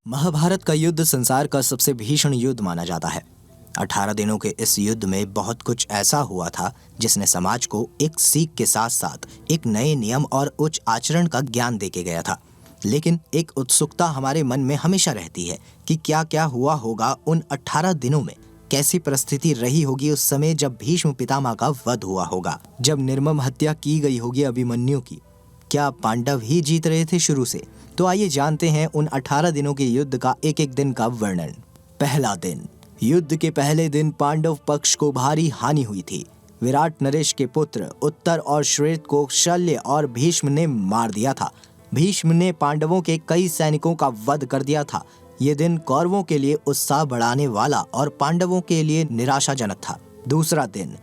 महाभारत का युद्ध संसार का सबसे भीषण युद्ध माना जाता है। 18 दिनों के इस युद्ध में बहुत कुछ ऐसा हुआ था जिसने समाज को एक सीख के साथ साथ एक नए नियम और उच्च आचरण का ज्ञान देके गया था। लेकिन एक उत्सुकता हमारे मन में हमेशा रहती है कि क्या क्या हुआ होगा उन 18 दिनों में। कैसी परिस्थिति रही होगी उस समय जब भीष्म पितामह का वध हुआ होगा, जब निर्मम हत्या की गई होगी अभिमन्यु की। क्या पांडव ही जीत रहे थे शुरू से? तो आइए जानते हैं उन 18 दिनों के युद्ध का एक एक दिन का वर्णन। पहला दिन। युद्ध के पहले दिन पांडव पक्ष को भारी हानि हुई थी। विराट नरेश के पुत्र उत्तर और श्वेत को शल्य और भीष्म ने मार दिया था। भीष्म ने पांडवों के कई सैनिकों का वध कर दिया था। ये दिन कौरवों के लिए उत्साह बढ़ाने वाला और पांडवों के लिए निराशाजनक था। दूसरा दिन।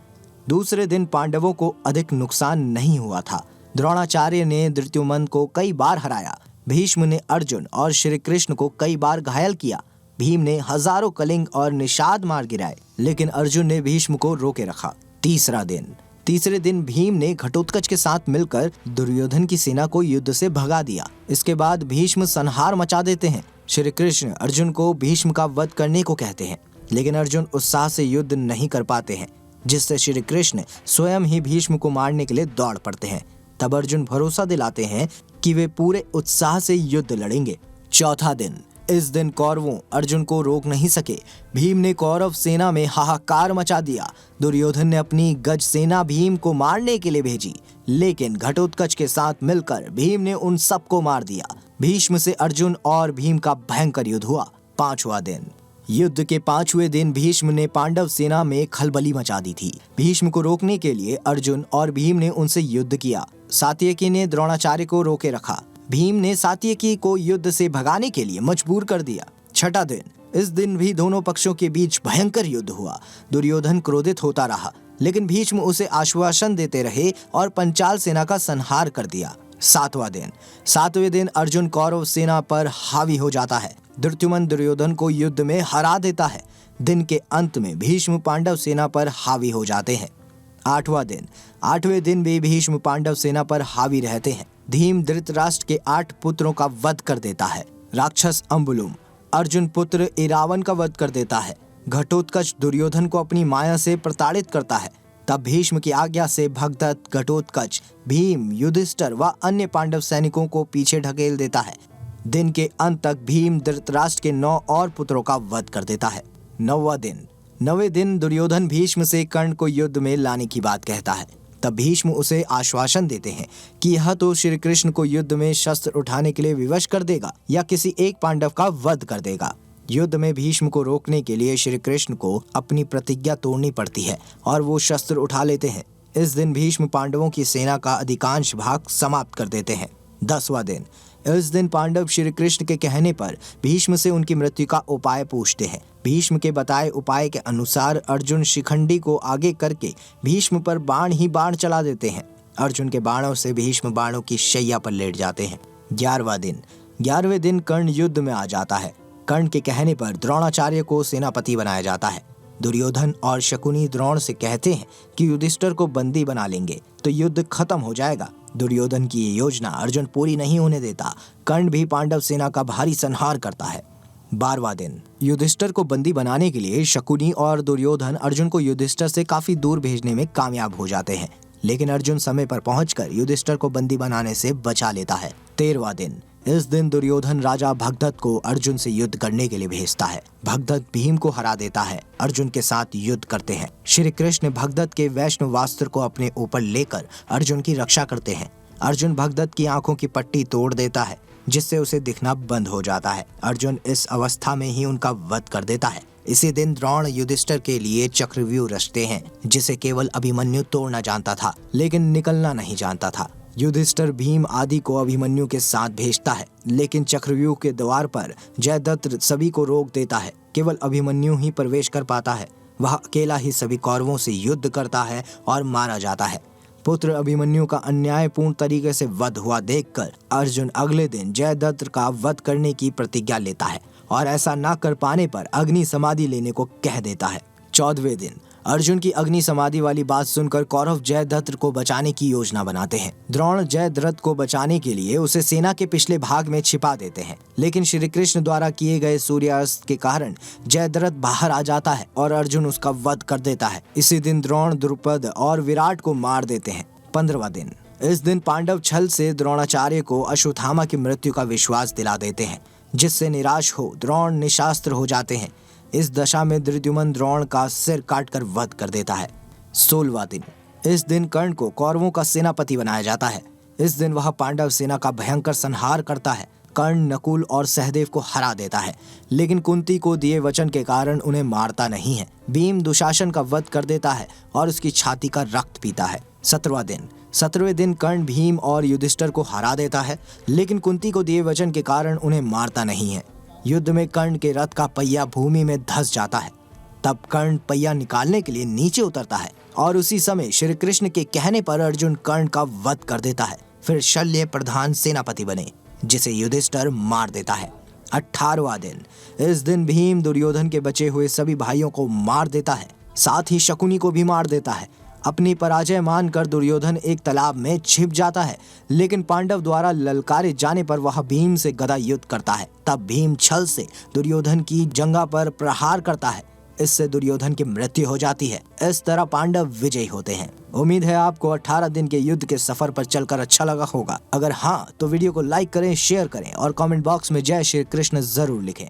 दूसरे दिन पांडवों को अधिक नुकसान नहीं हुआ था। द्रोणाचार्य ने धृत्युमन को कई बार हराया। भीष्म ने अर्जुन और श्री कृष्ण को कई बार घायल किया। भीम ने हजारों कलिंग और निषाद मार गिराए, लेकिन अर्जुन ने भीष्म को रोके रखा। तीसरा दिन। तीसरे दिन भीम ने घटोत्कच के साथ मिलकर दुर्योधन की सेना को युद्ध से भगा दिया। इसके बाद भीष्म संहार मचा देते हैं। श्री कृष्ण अर्जुन को भीष्म का वध करने को कहते हैं, लेकिन अर्जुन उत्साह से युद्ध नहीं कर पाते हैं, जिससे श्री कृष्ण स्वयं ही भीष्म को मारने के लिए दौड़ पड़ते हैं। तब अर्जुन भरोसा दिलाते हैं कि वे पूरे उत्साह से युद्ध लड़ेंगे। चौथा दिन। इस दिन कौरवों अर्जुन को रोक नहीं सके। भीम ने कौरव सेना में हाहाकार मचा दिया। दुर्योधन ने अपनी गज सेना भीम को मारने के लिए भेजी, लेकिन घटोत्कच के साथ मिलकर भीम ने उन सबको मार दिया। भीष्म से अर्जुन और भीम का भयंकर युद्ध हुआ। पांचवा दिन। युद्ध के पांचवें दिन भीष्म ने पांडव सेना में खलबली मचा दी थी। भीष्म को रोकने के लिए अर्जुन और भीम ने उनसे युद्ध किया। सात्यकी ने द्रोणाचार्य को रोके रखा। भीम ने सात्यकी को युद्ध से भगाने के लिए मजबूर कर दिया। छठा दिन। इस दिन भी दोनों पक्षों के बीच भयंकर युद्ध हुआ। दुर्योधन क्रोधित होता रहा, लेकिन भीष्म उसे आश्वासन देते रहे और पंचाल सेना का संहार कर दिया। सातवां दिन। सातवें दिन अर्जुन कौरव सेना पर हावी हो जाता है। धृत्युमन दुर्योधन को युद्ध में हरा देता है। दिन के अंत में भीष्म पांडव सेना पर हावी हो जाते हैं। आठवां दिन। आठवें दिन भी भीष्म पांडव सेना पर हावी रहते हैं। भीम धृतराष्ट्र के 8 पुत्रों का वध कर देता है। राक्षस अम्बुलुम अर्जुन पुत्र इरावन का वध कर देता है। घटोत्कच दुर्योधन को अपनी माया से प्रताड़ित करता है। तब भीष्म की आज्ञा से भगदत्त, घटोत्कच, भीम, युधिष्ठिर व अन्य पांडव सैनिकों को पीछे ढकेल देता है। दिन के अंत तक भीम धृतराष्ट्र के 9 और पुत्रों का वध कर देता है। नौवां दिन। 9वें दिन दुर्योधन भीष्म से कर्ण को युद्ध में लाने की बात कहता है। तब भीष्म उसे आश्वासन देते हैं कि यह तो श्री कृष्ण को युद्ध में शस्त्र उठाने के लिए विवश कर देगा या किसी एक पांडव का वध कर देगा। युद्ध में भीष्म को रोकने के लिए श्री कृष्ण को अपनी प्रतिज्ञा तोड़नी पड़ती है और वो शस्त्र उठा लेते हैं। इस दिन भीष्म पांडवों की सेना का अधिकांश भाग समाप्त कर देते हैं। 10वां दिन। इस दिन पांडव श्री कृष्ण के कहने पर भीष्म से उनकी मृत्यु का उपाय पूछते हैं। भीष्म के बताए उपाय के अनुसार अर्जुन शिखंडी को आगे करके भीष्म पर बाण ही बाण चला देते हैं। अर्जुन के बाणों से भीष्म बाणों की शैया पर लेट जाते हैं। 11वां दिन। 11वें दिन कर्ण युद्ध में आ जाता है। कर्ण के कहने पर द्रोणाचार्य को सेनापति बनाया जाता है। दुर्योधन और शकुनी द्रोण से कहते हैं कि युधिष्ठिर को बंदी बना लेंगे तो युद्ध खत्म हो जाएगा। दुर्योधन की ये योजना अर्जुन पूरी नहीं होने देता। कर्ण भी पांडव सेना का भारी संहार करता है। 12वां दिन। युधिष्ठिर को बंदी बनाने के लिए शकुनी और दुर्योधन अर्जुन को युधिष्ठिर से काफी दूर भेजने में कामयाब हो जाते हैं, लेकिन अर्जुन समय पर पहुंचकर युधिष्ठिर को बंदी बनाने से बचा लेता है। 13वां दिन। इस दिन दुर्योधन राजा भगदत्त को अर्जुन से युद्ध करने के लिए भेजता है। भगदत्त भीम को हरा देता है। अर्जुन के साथ युद्ध करते हैं। श्री कृष्ण भगदत्त के वैष्णवास्त्र को अपने ऊपर लेकर अर्जुन की रक्षा करते हैं। अर्जुन भगदत्त की आंखों की पट्टी तोड़ देता है, जिससे उसे दिखना बंद हो जाता है। अर्जुन इस अवस्था में ही उनका वध कर देता है। इसी दिन द्रोण युधिष्ठिर के लिए चक्रव्यूह रचते हैं, जिसे केवल अभिमन्यु तोड़ना जानता था, लेकिन निकलना नहीं जानता था। युधिष्ठिर भीम आदि को अभिमन्यु के साथ भेजता है, लेकिन चक्रव्यूह के द्वार पर जयद्रथ सभी को रोक देता है। केवल अभिमन्यु ही प्रवेश कर पाता है। वह अकेला ही सभी कौरवों से युद्ध करता है और मारा जाता है। पुत्र अभिमन्यु का अन्यायपूर्ण तरीके से वध हुआ देखकर अर्जुन अगले दिन जयद्रथ का वध करने की प्रतिज्ञा लेता है और ऐसा न कर पाने पर अग्नि समाधि लेने को कह देता है। 14वें दिन। अर्जुन की अग्नि समाधि वाली बात सुनकर कौरव जयद्रथ को बचाने की योजना बनाते हैं। द्रोण जयद्रथ को बचाने के लिए उसे सेना के पिछले भाग में छिपा देते हैं, लेकिन श्री कृष्ण द्वारा किए गए सूर्यास्त के कारण जयद्रथ बाहर आ जाता है और अर्जुन उसका वध कर देता है। इसी दिन द्रोण द्रुपद और विराट को मार देते हैं। 15वां दिन। इस दिन पांडव छल से द्रोणाचार्य को अश्वत्थामा की मृत्यु का विश्वास दिला देते हैं, जिससे निराश हो द्रोण निशास्त्र हो जाते हैं। इस दशा में धृत्युमन द्रोण का सिर काटकर वध कर देता है। 16वां दिन। इस दिन कर्ण को कौरवों का सेनापति बनाया जाता है। इस दिन वह पांडव सेना का भयंकर संहार करता है। कर्ण नकुल और सहदेव को हरा देता है, लेकिन कुंती को दिए वचन के कारण उन्हें मारता नहीं है। भीम दुशासन का वध कर देता है और उसकी छाती का रक्त पीता है। 17वां दिन। 17वें दिन कर्ण भीम और युधिष्ठिर को हरा देता है, लेकिन कुंती को दिए वचन के कारण उन्हें मारता नहीं है। युद्ध में कर्ण के रथ का पहिया भूमि में धंस जाता है। तब कर्ण पहिया निकालने के लिए नीचे उतरता है और उसी समय श्री कृष्ण के कहने पर अर्जुन कर्ण का वध कर देता है। फिर शल्य प्रधान सेनापति बने, जिसे युधिष्ठिर मार देता है। 18वां दिन। इस दिन भीम दुर्योधन के बचे हुए सभी भाइयों को मार देता है, साथ ही शकुनी को भी मार देता है। अपनी पराजय मानकर दुर्योधन एक तालाब में छिप जाता है, लेकिन पांडव द्वारा ललकारे जाने पर वह भीम से गदा युद्ध करता है। तब भीम छल से दुर्योधन की जंघा पर प्रहार करता है। इससे दुर्योधन की मृत्यु हो जाती है। इस तरह पांडव विजयी होते हैं। उम्मीद है आपको 18 दिन के युद्ध के सफर पर चलकर अच्छा लगा होगा। अगर हाँ, तो वीडियो को लाइक करें, शेयर करें और कमेंट बॉक्स में जय श्री कृष्ण जरूर लिखें।